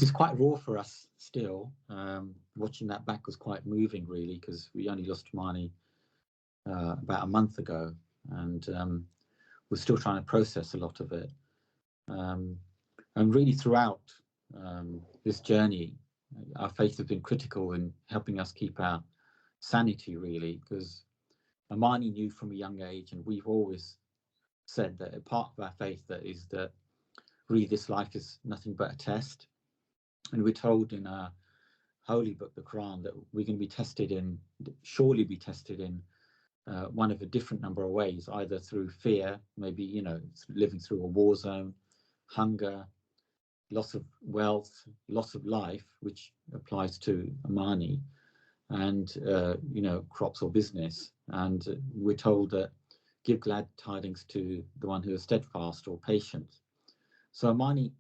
It's quite raw for us still. Watching that back was quite moving, really, because we only lost Amani about a month ago, and we're still trying to process a lot of it. And really throughout this journey, our faith has been critical in helping us keep our sanity, really, because Amani knew from a young age, and we've always said that a part of our faith that is that really this life is nothing but a test. And we're told in our holy book, the Quran, that we're going to be tested in, surely be tested in one of a different number of ways, either through fear, maybe, you know, living through a war zone, hunger, loss of wealth, loss of life, which applies to Amani, and, you know, crops or business. And we're told that give glad tidings to the one who is steadfast or patient. So Amani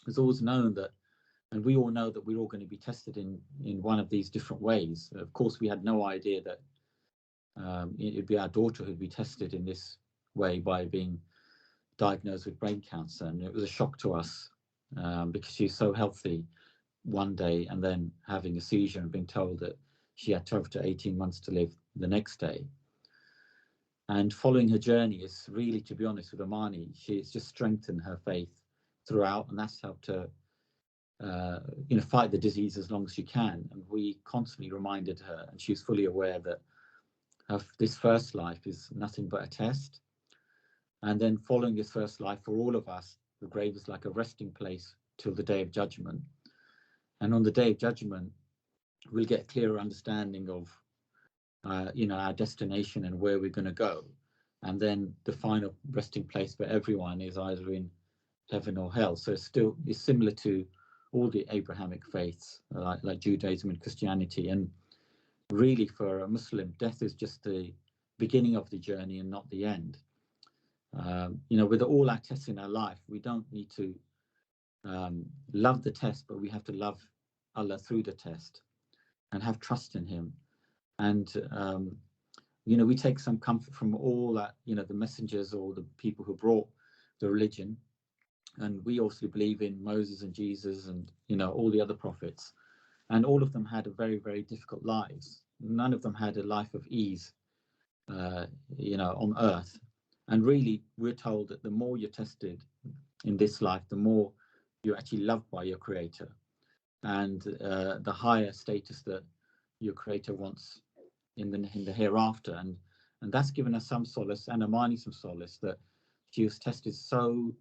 has always known that, and we all know that we're all going to be tested in one of these different ways. Of course, we had no idea that it'd be our daughter who'd be tested in this way by being diagnosed with brain cancer. And it was a shock to us because she's so healthy one day and then having a seizure and being told that she had 12 to 18 months to live the next day. And following her journey is really, to be honest with Amani, she's just strengthened her faith throughout, and that's helped her you know, fight the disease as long as she can. And we constantly reminded her, and she's fully aware that this first life is nothing but a test. And then following this first life, for all of us, the grave is like a resting place till the day of judgment. And on the day of judgment, we'll get a clearer understanding of you know, our destination and where we're going to go. And then the final resting place for everyone is either in heaven or hell. So it's similar to all the Abrahamic faiths, like Judaism and Christianity. And really, for a Muslim, death is just the beginning of the journey and not the end. You know, with all our tests in our life, we don't need to love the test, but we have to love Allah through the test and have trust in Him. And you know, we take some comfort from all that, you know, the messengers or the people who brought the religion. And we also believe in Moses and Jesus and, you know, all the other prophets. And all of them had a very, very difficult lives. None of them had a life of ease, you know, on earth. And really, we're told that the more you're tested in this life, the more you're actually loved by your Creator, and the higher status that your Creator wants in the hereafter. And that's given us some solace, and Amani some solace, that she was tested so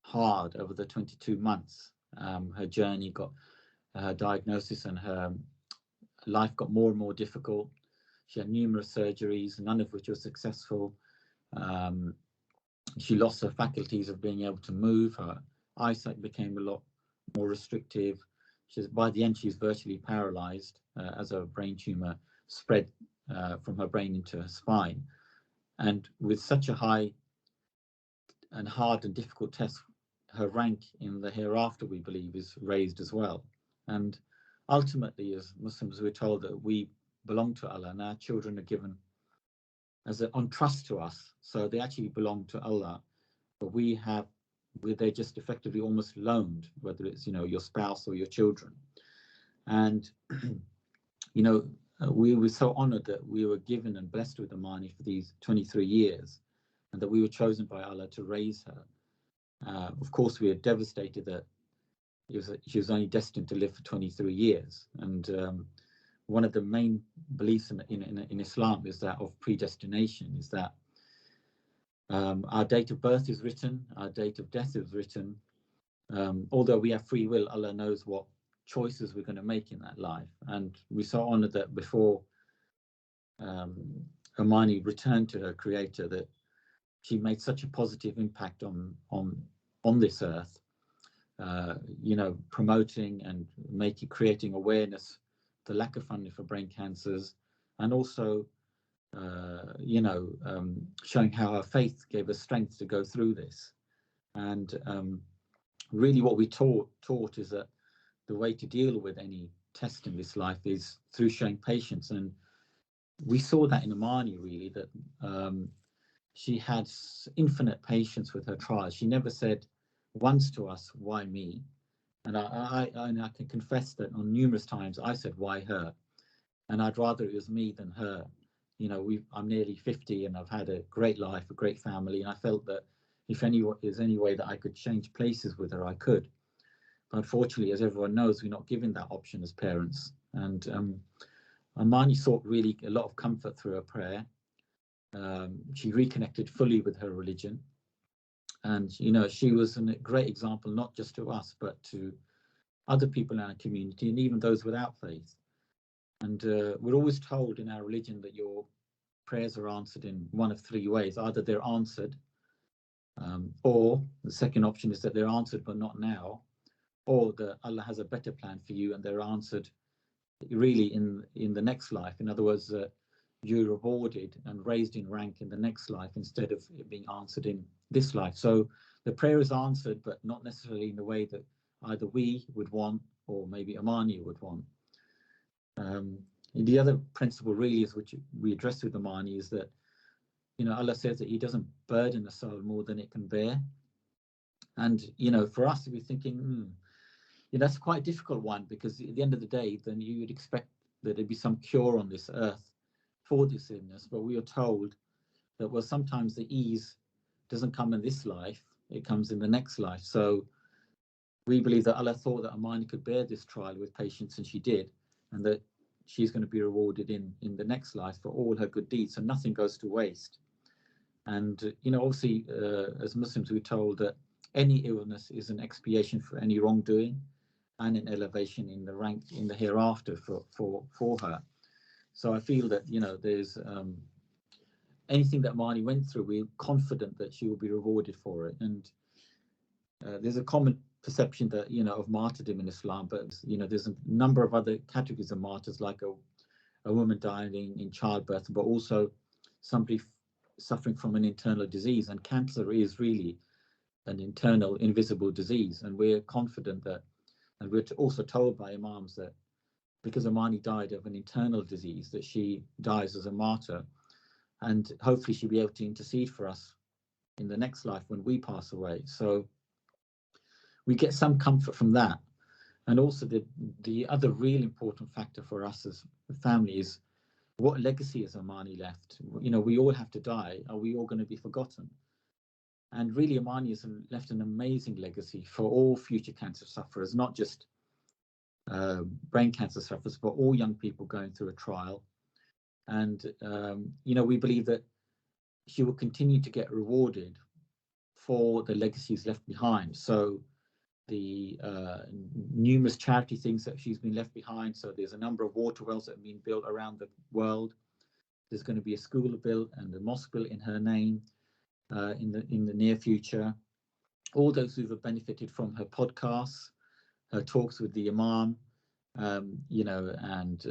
hard over the 22 months. Her journey got her diagnosis, and her life got more and more difficult. She had numerous surgeries, none of which were successful. She lost her faculties of being able to move. Her eyesight became a lot more restrictive. By the end, she's virtually paralyzed as a brain tumor spread from her brain into her spine. And with such a high and hard and difficult test, her rank in the hereafter, we believe, is raised as well. And ultimately, as Muslims, we're told that we belong to Allah, and our children are given on trust to us. So they actually belong to Allah, but they're just effectively almost loaned, whether it's, you know, your spouse or your children. And you know, we were so honored that we were given and blessed with Amani for these 23 years, and that we were chosen by Allah to raise her. Of course, we are devastated that she was only destined to live for 23 years. And one of the main beliefs in Islam is that of predestination, is that our date of birth is written, our date of death is written. Although we have free will, Allah knows what choices we're going to make in that life. And we're so honored that before Amani returned to her Creator, that she made such a positive impact on this earth, you know, promoting and creating awareness, the lack of funding for brain cancers, and also, you know, showing how her faith gave us strength to go through this. And really what we taught is that the way to deal with any test in this life is through showing patience. And we saw that in Amani, really, that she had infinite patience with her trials. She never said once to us, why me? And I can confess that on numerous times I said, why her? And I'd rather it was me than her. You know, I'm nearly 50 and I've had a great life, a great family. And I felt that if there's any way that I could change places with her, I could. But unfortunately, as everyone knows, we're not given that option as parents. And Amani sought really a lot of comfort through her prayer. She reconnected fully with her religion. And, you know, she was a great example, not just to us, but to other people in our community and even those without faith. And we're always told in our religion that your prayers are answered in one of three ways. Either they're answered, or the second option is that they're answered but not now, or that Allah has a better plan for you and they're answered really in the next life. In other words, you're rewarded and raised in rank in the next life instead of it being answered in this life. So the prayer is answered, but not necessarily in the way that either we would want or maybe Amani would want. The other principle really is, which we address with Amani, is that, you know, Allah says that He doesn't burden a soul more than it can bear. And, you know, for us to be thinking, yeah, that's quite a difficult one, because at the end of the day, then you would expect that there'd be some cure on this earth for this illness. But we are told that, well, sometimes the ease doesn't come in this life, it comes in the next life. So we believe that Allah thought that Amani could bear this trial with patience, and she did, and that she's going to be rewarded in the next life for all her good deeds. So nothing goes to waste. And, you know, obviously, as Muslims, we're told that any illness is an expiation for any wrongdoing and an elevation in the rank in the hereafter for her. So I feel that, you know, there's anything that Amani went through, we're confident that she will be rewarded for it. And there's a common perception that, you know, of martyrdom in Islam, but, you know, there's a number of other categories of martyrs, like a woman dying in childbirth, but also somebody suffering from an internal disease. And cancer is really an internal, invisible disease. And we're confident that, and we're also told by Imams that because Amani died of an internal disease, that she dies as a martyr. And hopefully she'll be able to intercede for us in the next life when we pass away. So we get some comfort from that. And also the other real important factor for us as a family is, what legacy has Amani left? You know, we all have to die. Are we all going to be forgotten? And really, Amani has left an amazing legacy for all future cancer sufferers, not just brain cancer sufferers, but all young people going through a trial. And, you know, we believe that she will continue to get rewarded for the legacies left behind. So the numerous charity things that she's been left behind. So there's a number of water wells that have been built around the world. There's going to be a school built and a mosque built in her name in the near future. All those who have benefited from her podcasts, her talks with the Imam, you know, and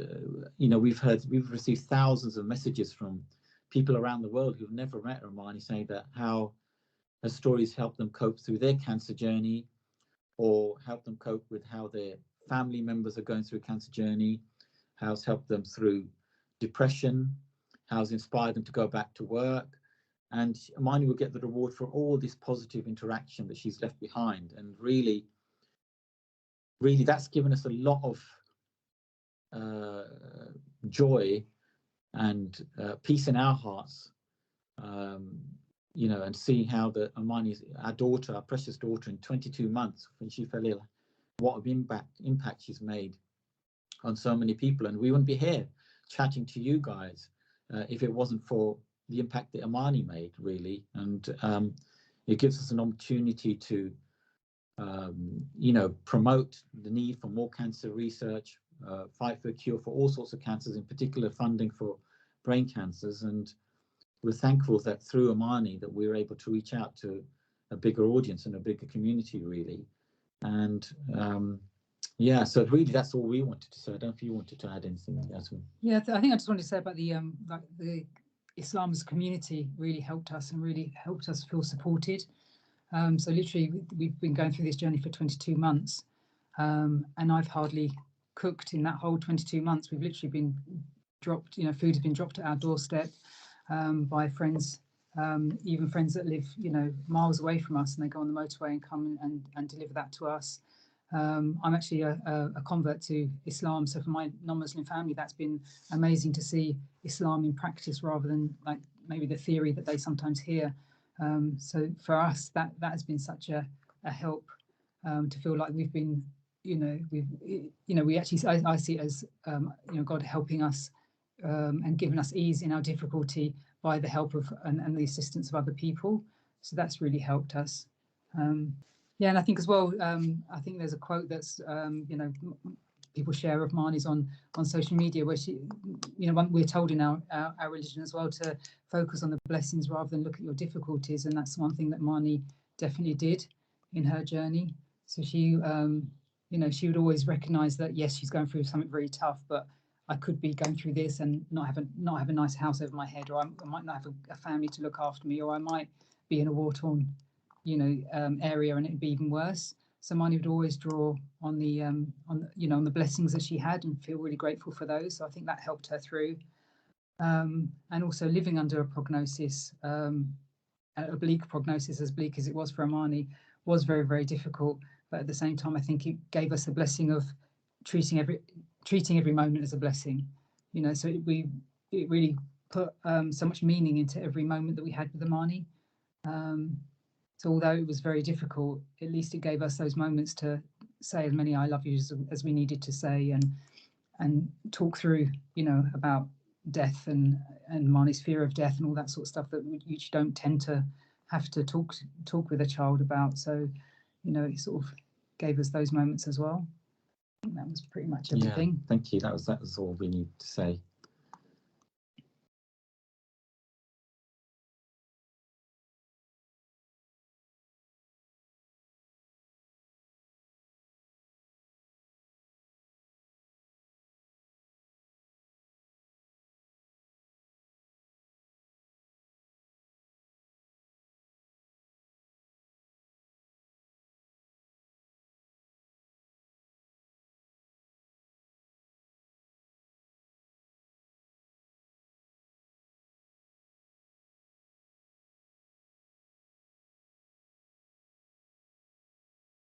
you know, we've received thousands of messages from people around the world who've never met Amani, saying that how her stories help them cope through their cancer journey, or help them cope with how their family members are going through a cancer journey, how it's helped them through depression, how it's inspired them to go back to work. And Amani will get the reward for all this positive interaction that she's left behind. And really, that's given us a lot of joy and peace in our hearts, you know, and see how Amani, our daughter, our precious daughter, in 22 months when she fell ill, what of impact she's made on so many people. And we wouldn't be here chatting to you guys if it wasn't for the impact that Amani made, really. And it gives us an opportunity to, you know, promote the need for more cancer research, fight for a cure for all sorts of cancers, in particular funding for brain cancers. And we're thankful that through Amani that we're able to reach out to a bigger audience and a bigger community, really. And yeah, so really that's all we wanted to say. I don't know if you wanted to add anything, Yasmin. Yeah, I think I just wanted to say about the like the Islam as a community really helped us and really helped us feel supported. So literally we've been going through this journey for 22 months, and I've hardly cooked in that whole 22 months. We've literally been dropped, you know, food has been dropped at our doorstep by friends, even friends that live, you know, miles away from us, and they go on the motorway and come and deliver that to us. I'm actually a convert to Islam, so for my non-Muslim family, that's been amazing to see Islam in practice rather than like maybe the theory that they sometimes hear. So for us, that has been such a help, to feel like we've been, we actually, I see it as, God helping us, and giving us ease in our difficulty by the help of and the assistance of other people. So that's really helped us. Yeah, and I think as well, I think there's a quote that's, people share of Mani's on social media, where she, we're told in our religion as well to focus on the blessings rather than look at your difficulties, and that's one thing that Mani definitely did in her journey. So she, she would always recognise that yes, she's going through something very tough, but I could be going through this and not have a nice house over my head, or I might not have a family to look after me, or I might be in a war-torn, area, and it'd be even worse. So Mani would always draw on the on the blessings that she had and feel really grateful for those. So I think that helped her through. And also living under a prognosis, a bleak prognosis, as bleak as it was for Amani, was very, very difficult. But at the same time, I think it gave us the blessing of treating every moment as a blessing. So it really put so much meaning into every moment that we had with Amani. So although it was very difficult, at least it gave us those moments to say as many "I love yous" as we needed to say, and talk through, about death and Mani's fear of death and all that sort of stuff that you don't tend to have to talk with a child about. So, it sort of gave us those moments as well. I think that was pretty much everything. Yeah, thank you. That was all we need to say.